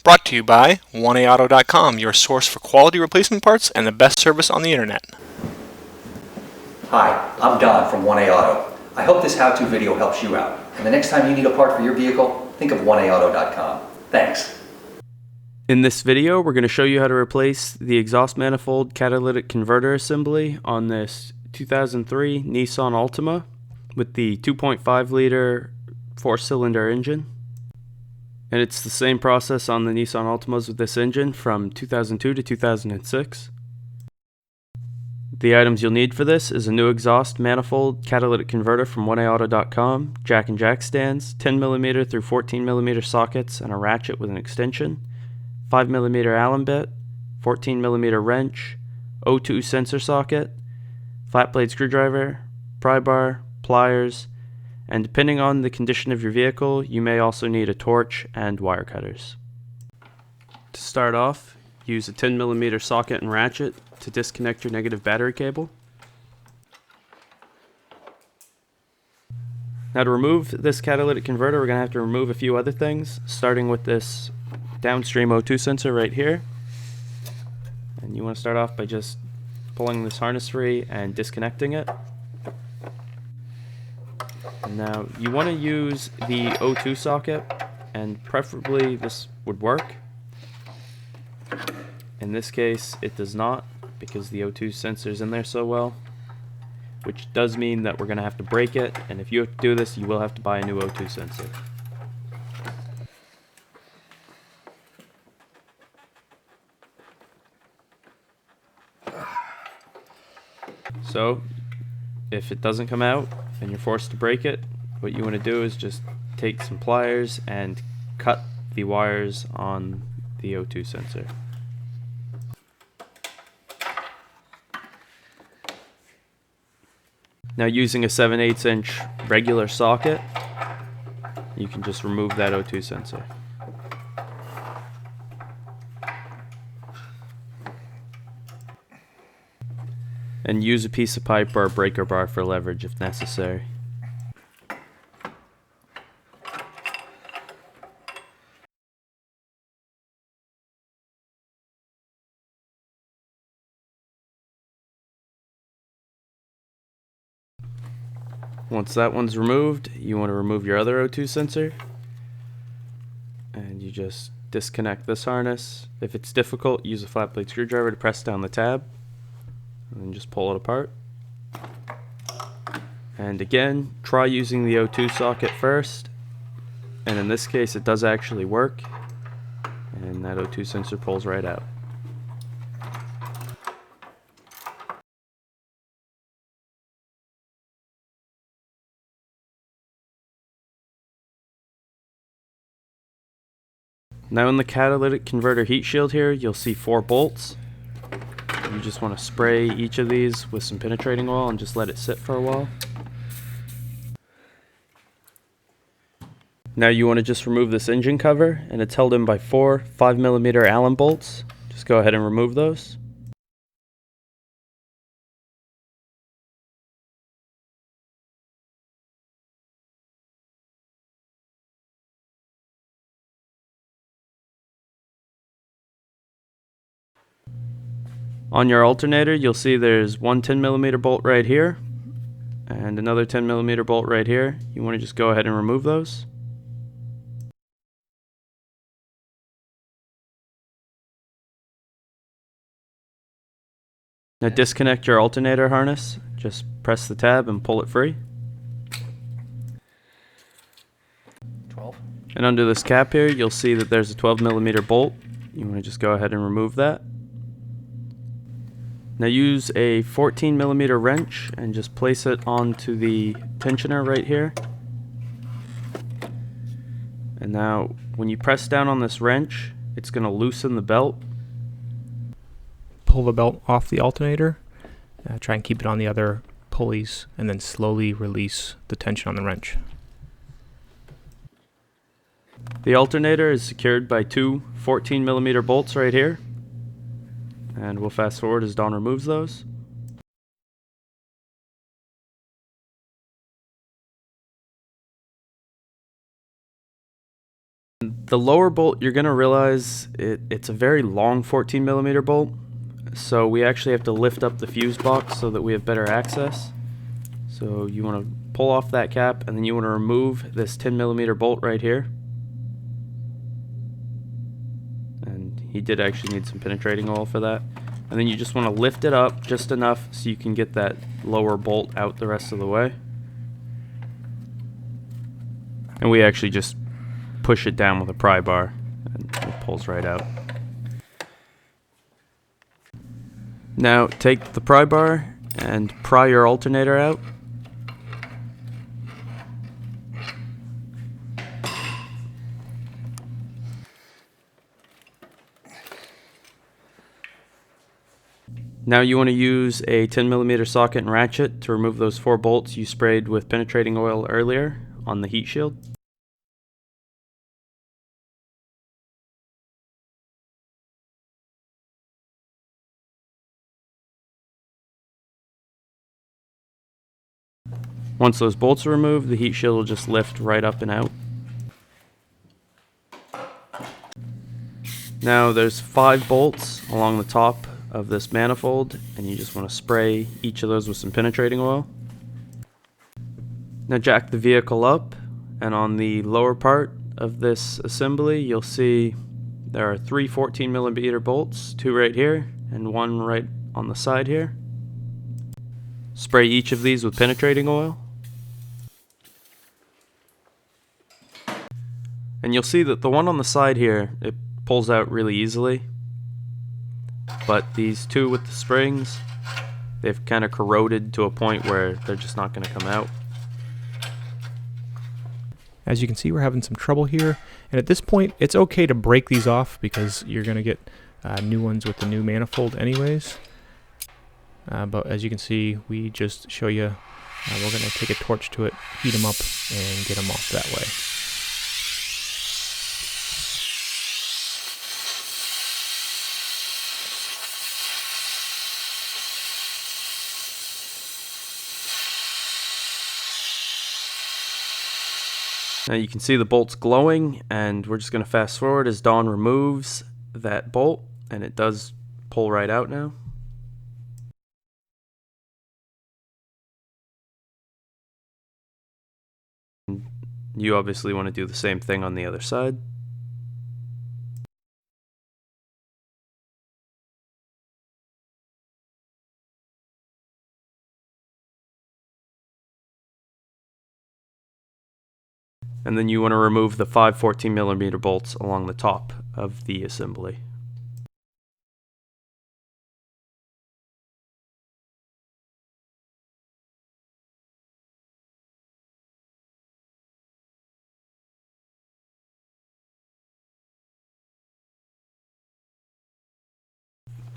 Brought to you by 1AAuto.com, your source for quality replacement parts and the best service on the internet. Hi, I'm Don from 1A Auto. I hope this how-to video helps you out. And the next time you need a part for your vehicle, think of 1AAuto.com. Thanks. In this video, we're going to show you how to replace the exhaust manifold catalytic converter assembly on this 2003 Nissan Altima with the 2.5 liter 4-cylinder engine. And it's the same process on the Nissan Altimas with this engine from 2002 to 2006. The items you'll need for this is a new exhaust manifold catalytic converter from 1AAuto.com, jack and jack stands, 10mm through 14mm sockets, and a ratchet with an extension, 5mm Allen bit, 14mm wrench, O2 sensor socket, flat blade screwdriver, pry bar, pliers, and depending on the condition of your vehicle, you may also need a torch and wire cutters. To start off, use a 10mm socket and ratchet to disconnect your negative battery cable. Now to remove this catalytic converter, we're going to have to remove a few other things, starting with this downstream O2 sensor right here. And you want to start off by just pulling this harness free and disconnecting it. Now you want to use the O2 socket, and preferably this would work. In this case it does not, because the O2 sensor is in there so well, which does mean that we're going to have to break it, and if you have to do this you will have to buy a new O2 sensor. So if it doesn't come out and you're forced to break it, what you want to do is just take some pliers and cut the wires on the O2 sensor. Now using a 7/8 inch regular socket, you can just remove that O2 sensor. And use a piece of pipe or a breaker bar for leverage if necessary. Once that one's removed, you want to remove your other O2 sensor, and you just disconnect this harness. If it's difficult, use a flat blade screwdriver to press down the tab and then just pull it apart. And again, try using the O2 socket first, and in this case it does actually work, and that O2 sensor pulls right out. Now in the catalytic converter heat shield here, you'll see 4 bolts. You just want to spray each of these with some penetrating oil and just let it sit for a while. Now you want to just remove this engine cover, and it's held in by 4 5mm Allen bolts. Just go ahead and remove those. On your alternator, you'll see there's one 10mm bolt right here and another 10mm bolt right here. You want to just go ahead and remove those. Now disconnect your alternator harness. Just press the tab and pull it free. 12. And under this cap here, you'll see that there's a 12mm bolt. You want to just go ahead and remove that. Now use a 14mm wrench and just place it onto the tensioner right here. And now when you press down on this wrench, it's going to loosen the belt. Pull the belt off the alternator, try and keep it on the other pulleys, and then slowly release the tension on the wrench. The alternator is secured by 2 14mm bolts right here. And we'll fast forward as Don removes those. The The lower bolt, you're going to realize it's a very long 14mm bolt, so we actually have to lift up the fuse box so that we have better access. So you want to pull off that cap, and then you want to remove this 10mm bolt right here. And he did actually need some penetrating oil for that. And then you just want to lift it up just enough so you can get that lower bolt out the rest of the way. And we actually just push it down with a pry bar and it pulls right out. Now take the pry bar and pry your alternator out. Now you want to use a 10mm socket and ratchet to remove those 4 bolts you sprayed with penetrating oil earlier on the heat shield. Once those bolts are removed, the heat shield will just lift right up and out. Now there's 5 bolts along the top of this manifold, and you just want to spray each of those with some penetrating oil. Now jack the vehicle up, and on the lower part of this assembly you'll see there are 3 14mm bolts, 2 right here and 1 right on the side here. Spray each of these with penetrating oil. And you'll see that the one on the side here, it pulls out really easily. But these 2 with the springs, they've kind of corroded to a point where they're just not going to come out. As you can see, we're having some trouble here. And at this point, it's okay to break these off because you're going to get new ones with the new manifold anyways. But as you can see, we just show you, we're going to take a torch to it, heat them up, and get them off that way. Now you can see the bolts glowing, and we're just going to fast forward as Dawn removes that bolt, and it does pull right out now. You obviously want to do the same thing on the other side. And then you want to remove the 5 14mm bolts along the top of the assembly.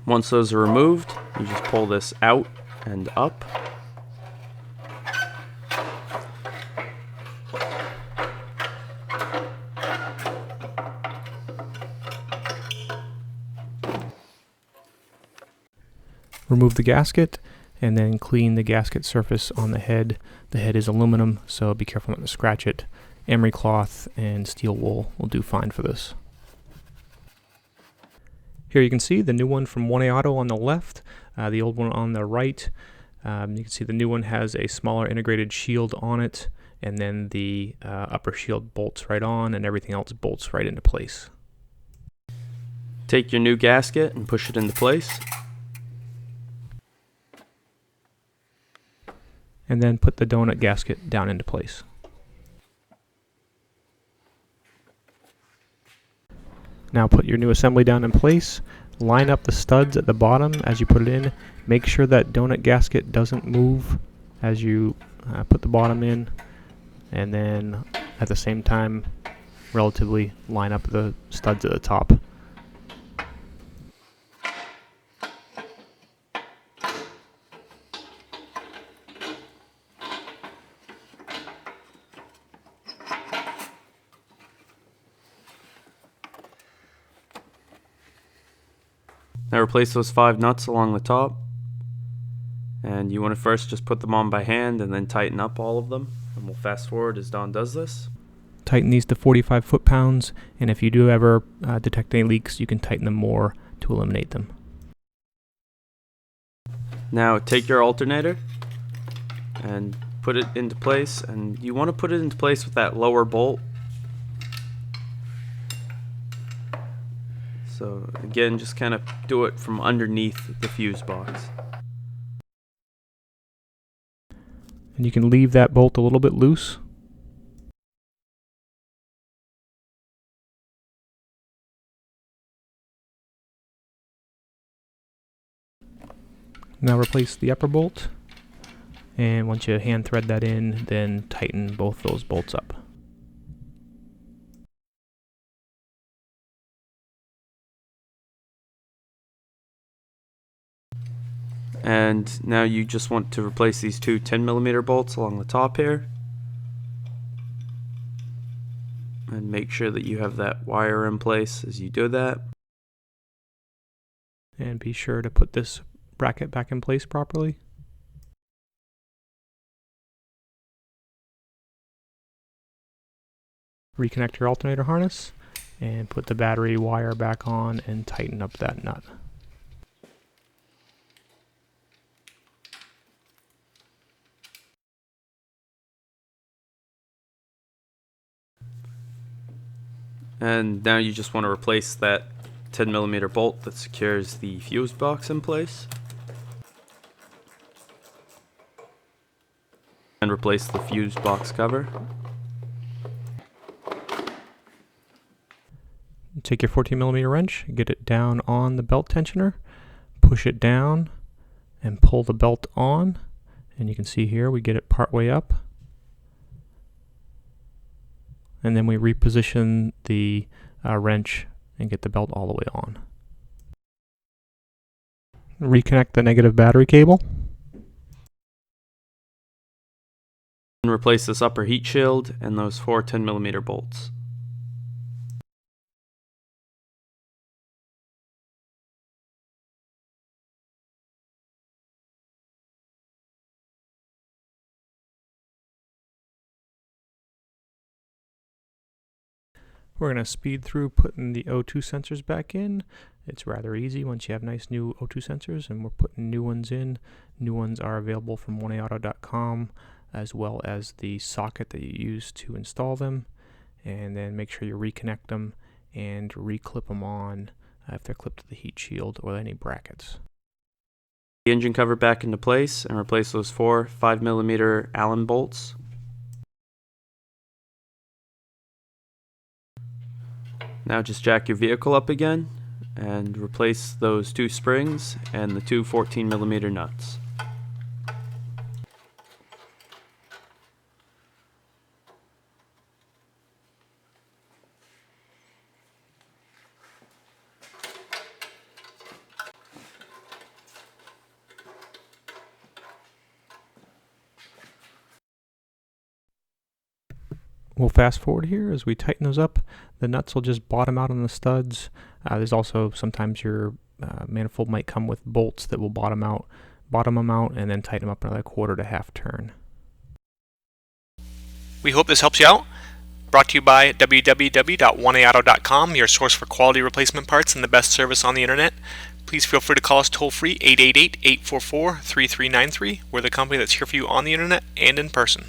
Once those are removed, you just pull this out and up. Remove the gasket and then clean the gasket surface on the head. The head is aluminum, so be careful not to scratch it. Emery cloth and steel wool will do fine for this. Here you can see the new one from 1A Auto on the left, the old one on the right. You can see the new one has a smaller integrated shield on it, and then the upper shield bolts right on, and everything else bolts right into place. Take your new gasket and push it into place. And then put the donut gasket down into place. Now put your new assembly down in place. Line up the studs at the bottom as you put it in. Make sure that donut gasket doesn't move as you put the bottom in. And then at the same time, relatively line up the studs at the top. Now replace those 5 nuts along the top, and you want to first just put them on by hand and then tighten up all of them, and we'll fast forward as Dawn does this. tighten these to 45 foot-pounds, and if you do ever detect any leaks, you can tighten them more to eliminate them. Now take your alternator and put it into place, and you want to put it into place with that lower bolt. So again, just kind of do it from underneath the fuse box. And you can leave that bolt a little bit loose. Now replace the upper bolt, and once you hand thread that in, then tighten both those bolts up. And now you just want to replace these two 10mm bolts along the top here. And make sure that you have that wire in place as you do that. And be sure to put this bracket back in place properly. Reconnect your alternator harness and put the battery wire back on and tighten up that nut. And now you just want to replace that 10mm bolt that secures the fuse box in place. And replace the fuse box cover. Take your 14mm wrench, get it down on the belt tensioner, push it down, and pull the belt on. And you can see here we get it part way up. And then we reposition the wrench and get the belt all the way on. Reconnect the negative battery cable. And replace this upper heat shield and those four 10mm bolts. We're going to speed through putting the O2 sensors back in. It's rather easy once you have nice new O2 sensors, and we're putting new ones in. New ones are available from oneauto.com, as well as the socket that you use to install them. And then make sure you reconnect them and reclip them on if they're clipped to the heat shield or any brackets. The engine cover back into place and replace those four 5mm Allen bolts. Now just jack your vehicle up again and replace those two springs and the two 14mm nuts. We'll fast forward here as we tighten those up. The nuts will just bottom out on the studs. There's also sometimes your manifold might come with bolts that will bottom them out, and then tighten them up another quarter to half turn. We hope this helps you out. Brought to you by www.oneauto.com, your source for quality replacement parts and the best service on the internet. Please feel free to call us toll-free 888-844-3393. We're the company that's here for you on the internet and in person.